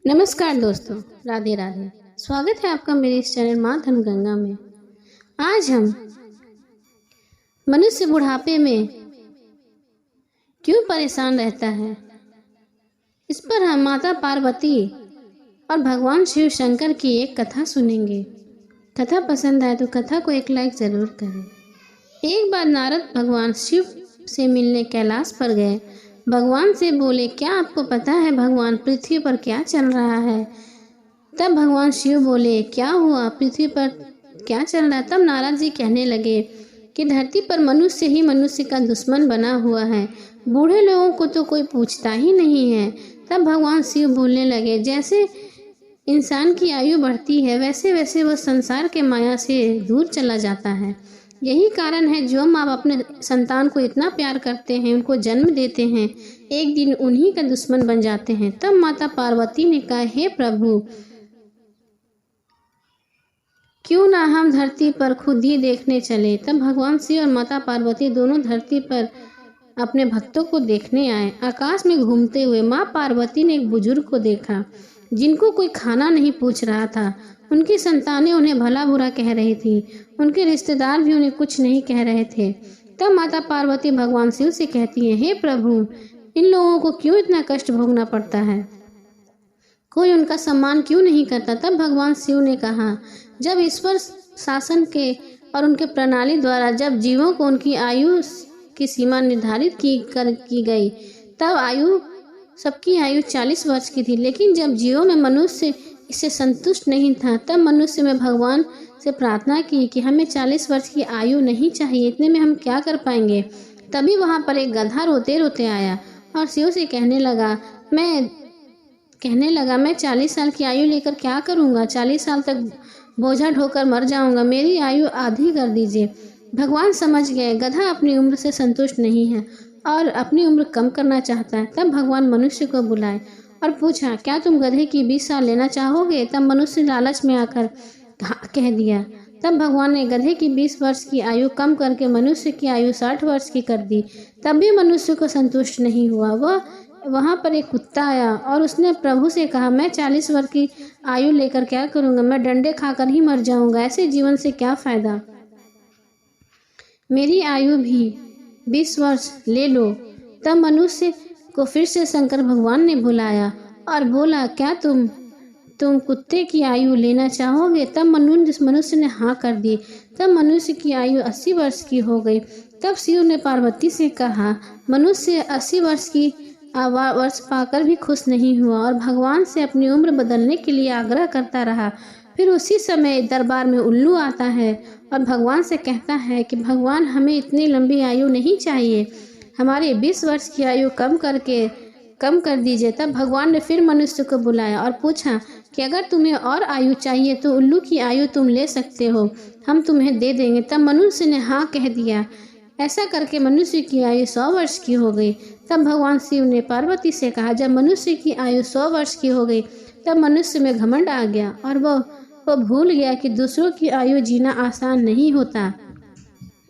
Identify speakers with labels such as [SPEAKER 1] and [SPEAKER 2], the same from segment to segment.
[SPEAKER 1] नमस्कार दोस्तों, राधे राधे। स्वागत है आपका मेरे इस चैनल माँ धनगंगा में। आज हम मनुष्य बुढ़ापे में क्यों परेशान रहता है, इस पर हम माता पार्वती और भगवान शिव शंकर की एक कथा सुनेंगे। कथा पसंद आए तो कथा को एक लाइक ज़रूर करें। एक बार नारद भगवान शिव से मिलने कैलाश पर गए। भगवान से बोले, क्या आपको पता है भगवान पृथ्वी पर क्या चल रहा है? तब भगवान शिव बोले, क्या हुआ, पृथ्वी पर क्या चल रहा है? तब नारद जी कहने लगे कि धरती पर मनुष्य ही मनुष्य का दुश्मन बना हुआ है, बूढ़े लोगों को तो कोई पूछता ही नहीं है। तब भगवान शिव बोलने लगे, जैसे इंसान की आयु बढ़ती है वैसे वैसे वो संसार के माया से दूर चला जाता है। यही कारण है जो माँ अपने संतान को इतना प्यार करते हैं, उनको जन्म देते हैं, एक दिन उन्हीं का दुश्मन बन जाते हैं। तब माता पार्वती ने कहा, हे प्रभु, क्यों ना हम धरती पर खुद ही देखने चले। तब भगवान शिव और माता पार्वती दोनों धरती पर अपने भक्तों को देखने आए। आकाश में घूमते हुए माँ पार्वती ने एक बुजुर्ग को देखा जिनको कोई खाना नहीं पूछ रहा था। उनकी संतानें उन्हें भला बुरा कह रही थी, उनके रिश्तेदार भी उन्हें कुछ नहीं कह रहे थे। तब माता पार्वती भगवान शिव से कहती है, हे प्रभु, इन लोगों को क्यों इतना कष्ट भोगना पड़ता है, कोई उनका सम्मान क्यों नहीं करता? तब भगवान शिव ने कहा, जब ईश्वर शासन के और उनके प्रणाली द्वारा जब जीवों को उनकी आयु की सीमा निर्धारित की गई, तब सबकी आयु 40 वर्ष की थी। लेकिन जब जीवों में मनुष्य इससे संतुष्ट नहीं था, तब मनुष्य में भगवान से प्रार्थना की कि हमें 40 वर्ष की आयु नहीं चाहिए, इतने में हम क्या कर पाएंगे। तभी वहाँ पर एक गधा रोते रोते आया और शिव से कहने लगा, मैं 40 साल की आयु लेकर क्या करूँगा, 40 साल तक बोझा ढोकर मर जाऊँगा, मेरी आयु आधी कर दीजिए। भगवान समझ गए गधा अपनी उम्र से संतुष्ट नहीं है और अपनी उम्र कम करना चाहता है। तब भगवान मनुष्य को बुलाए और पूछा, क्या तुम गधे की 20 साल लेना चाहोगे? तब मनुष्य लालच में आकर कह दिया। तब भगवान ने गधे की 20 वर्ष की आयु कम करके मनुष्य की आयु 60 वर्ष की कर दी। तब भी मनुष्य को संतुष्ट नहीं हुआ। वहाँ पर एक कुत्ता आया और उसने प्रभु से कहा, मैं 40 वर्ष की आयु लेकर क्या करूँगा, मैं डंडे खाकर ही मर जाऊँगा, ऐसे जीवन से क्या फ़ायदा, मेरी आयु भी 20 वर्ष ले लो। तब मनुष्य को फिर से शंकर भगवान ने बुलाया और बोला, क्या तुम कुत्ते की आयु लेना चाहोगे? तब मनुष्य ने हाँ कर दी। तब मनुष्य की आयु 80 वर्ष की हो गई। तब शिव ने पार्वती से कहा, मनुष्य 80 वर्ष पाकर भी खुश नहीं हुआ और भगवान से अपनी उम्र बदलने के लिए आग्रह करता रहा। फिर उसी समय दरबार में उल्लू आता है और भगवान से कहता है कि भगवान, हमें इतनी लंबी आयु नहीं चाहिए, हमारी 20 वर्ष की आयु कम कर दीजिए। तब भगवान ने फिर मनुष्य को बुलाया और पूछा कि अगर तुम्हें और आयु चाहिए तो उल्लू की आयु तुम ले सकते हो, हम तुम्हें दे देंगे। तब मनुष्य ने हाँ कह दिया। ऐसा करके मनुष्य की आयु 100 वर्ष की हो गई। तब भगवान शिव ने पार्वती से कहा, जब मनुष्य की आयु 100 वर्ष की हो गई तब मनुष्य में घमंड आ गया और वो भूल गया कि दूसरों की आयु जीना आसान नहीं होता।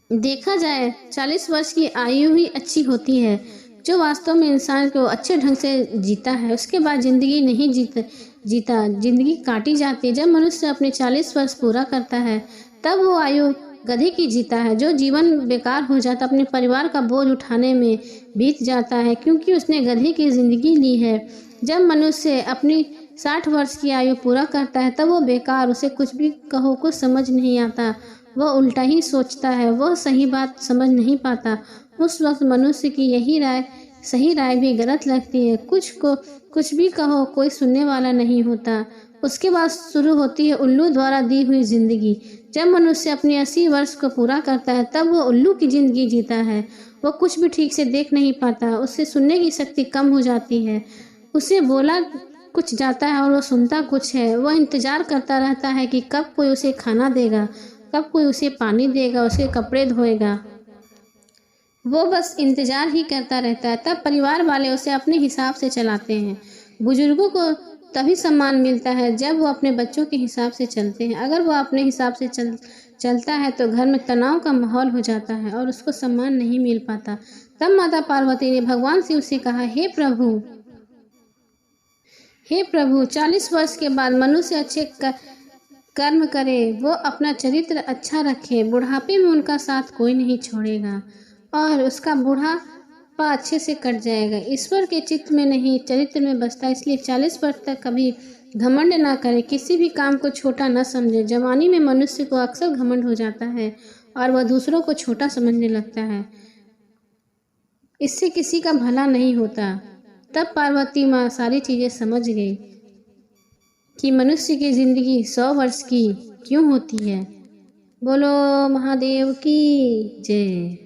[SPEAKER 1] देखा जाए 40 वर्ष की आयु ही अच्छी होती है, जो वास्तव में इंसान को अच्छे ढंग से जीता है। उसके बाद ज़िंदगी नहीं जीता, ज़िंदगी काटी जाती है। जब मनुष्य अपने 40 वर्ष पूरा करता है तब वो आयु गधे की जीता है, जो जीवन बेकार हो जाता, अपने परिवार का बोझ उठाने में बीत जाता है, क्योंकि उसने गधे की ज़िंदगी ली है। जब मनुष्य अपनी 60 वर्ष की आयु पूरा करता है तब वो बेकार, उसे कुछ भी कहो कुछ समझ नहीं आता, वह उल्टा ही सोचता है, वह सही बात समझ नहीं पाता। उस वक्त मनुष्य की यही सही राय भी गलत लगती है। कुछ भी कहो कोई सुनने वाला नहीं होता। उसके बाद शुरू होती है उल्लू द्वारा दी हुई जिंदगी। जब मनुष्य अपने 80 वर्ष को पूरा करता है तब वो उल्लू की जिंदगी जीता है। वो कुछ भी ठीक से देख नहीं पाता, उससे सुनने की शक्ति कम हो जाती है, उसे बोला कुछ जाता है और वो सुनता कुछ है। वह इंतजार करता रहता है कि कब कोई उसे खाना देगा, कब कोई उसे पानी देगा, उसके कपड़े धोएगा। वो बस इंतजार ही करता रहता है। तब परिवार वाले उसे अपने हिसाब से चलाते हैं। बुजुर्गों को तभी सम्मान मिलता है जब वो अपने बच्चों के हिसाब से चलते हैं। अगर वो अपने हिसाब से चलता है तो घर में तनाव का माहौल हो जाता है और उसको सम्मान नहीं मिल पाता। तब माता पार्वती ने भगवान शिव से कहा, हे प्रभु, हे प्रभु, 40 वर्ष के बाद मनुष्य अच्छे कर्म करे, वो अपना चरित्र अच्छा रखे, बुढ़ापे में उनका साथ कोई नहीं छोड़ेगा और उसका बुढ़ापा अच्छे से कट जाएगा। ईश्वर के चित्त में नहीं, चरित्र में बसता। इसलिए 40 वर्ष तक कभी घमंड ना करे, किसी भी काम को छोटा न समझे। जवानी में मनुष्य को अक्सर घमंड हो जाता है और वह दूसरों को छोटा समझने लगता है। इससे किसी का भला नहीं होता। तब पार्वती माँ सारी चीजें समझ गई कि मनुष्य की जिंदगी 100 वर्ष की क्यों होती है। बोलो महादेव की जय।